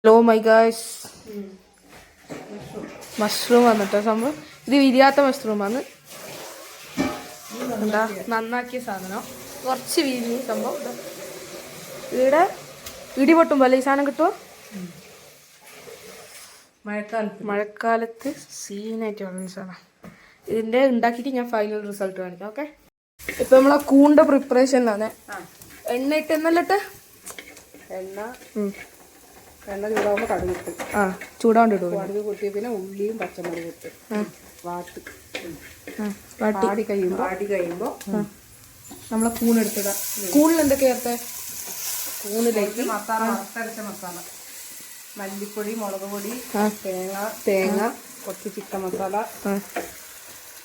Hello my guys, mushroom വന്നിട്ടോ സംഭവം. ഇത് വിരിയാത്ത മഷ്റൂമാണ്. എന്താ നന്നാക്കിയ സാധനം, കുറച്ച് വിരിഞ്ഞ് സംഭവം. ഇവിടെ ഇടി പൊട്ടുമ്പോൾ ഈ സാധനം കിട്ടുമോ? മഴക്കാലത്ത് സീനായിട്ട് വളരുന്ന സാധനം. ഇതിൻ്റെ ഉണ്ടാക്കിയിട്ട് ഞാൻ ഫൈനൽ റിസൾട്ട് കാണിക്കാം. ഓക്കെ, ഇപ്പം നമ്മളെ കൂണ്ട പ്രിപ്പറേഷനിലാണ്. എണ്ണ ഇട്ട് എന്നല്ലിട്ട് എണ്ണ ചൂടാകുമ്പോൾ കടുക് ഇട്ട് ചൂടാണ്ട് ഇടും. കടുക് പൊട്ടിയ പിന്നെ ഉള്ളിയും പച്ചമുളകും ഇട്ട് വാടി കഴിയുമ്പോൾ നമ്മളെ കൂണെടുത്തിടാം. കൂണിൽ എന്തൊക്കെ ചേർത്തേ? കൂണിലേക്ക് മസാല, വറുത്തരച്ച മസാല, മല്ലിപ്പൊടി, മുളക് പൊടി, തേങ്ങ, കുറച്ച് ചിക്കൻ മസാല,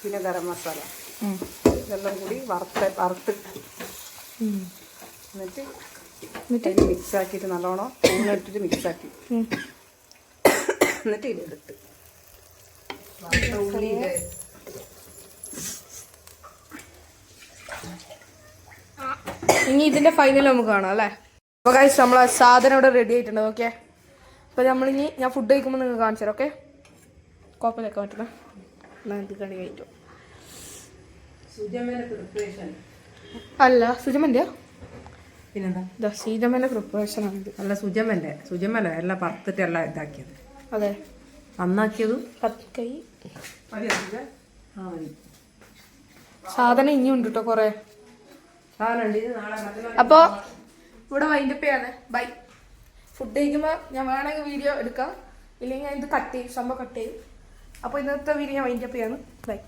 പിന്നെ ഗരം മസാല, ഇതെല്ലാം കൂടി വറുത്ത് എന്നിട്ട് മിക്സ് ആക്കിയിട്ട് നല്ലോണം കൂണിട്ടിട്ട് മിക്സ് ആക്കി എന്നിട്ട് ഇതിലെടുത്ത് ഉള്ളി ഇനി ഇതിന്റെ ഫൈനൽ നമുക്ക് കാണാം അല്ലേ? അപ്പോൾ ഗൈസ്, നമ്മളെ സാധനം ഇവിടെ റെഡി ആയിട്ടുണ്ട്. ഓക്കെ, അപ്പോൾ നമ്മളിനി ഞാൻ ഫുഡ് കഴിക്കുമ്പോൾ നിങ്ങൾക്ക് കാണിച്ചു തരാം. ഓക്കെ, കുഴപ്പമില്ലൊക്കെ പറ്റുന്ന കണി കഴിക്കും. അല്ല സുജമൻ്റെ പിന്നെന്താ സീതമ്മൻ്റെ പ്രിപ്പറേഷൻ ആണ്. അല്ല സുജമല്ല എല്ലാം വറുത്തിട്ട് എല്ലാം ഇതാക്കിയത്. അതെ, നന്നാക്കിയതും കൈ സാധനം ഇനിയും ഉണ്ട് കേട്ടോ കുറേ. അപ്പോൾ ഇവിടെ വൈൻഡപ്പ് ചെയ്യാണ്. ബൈ. ഫുഡ് കഴിക്കുമ്പോൾ ഞാൻ വേണമെങ്കിൽ വീഡിയോ എടുക്കാം, ഇല്ലെങ്കിൽ ഞാൻ ഇത് കട്ട് ചെയ്യും, സംഭവം കട്ട് ചെയ്യും. അപ്പോൾ ഇന്നത്തെ വീഡിയോ ഞാൻ വൈൻഡപ്പ് ചെയ്യാണ്. ബൈ.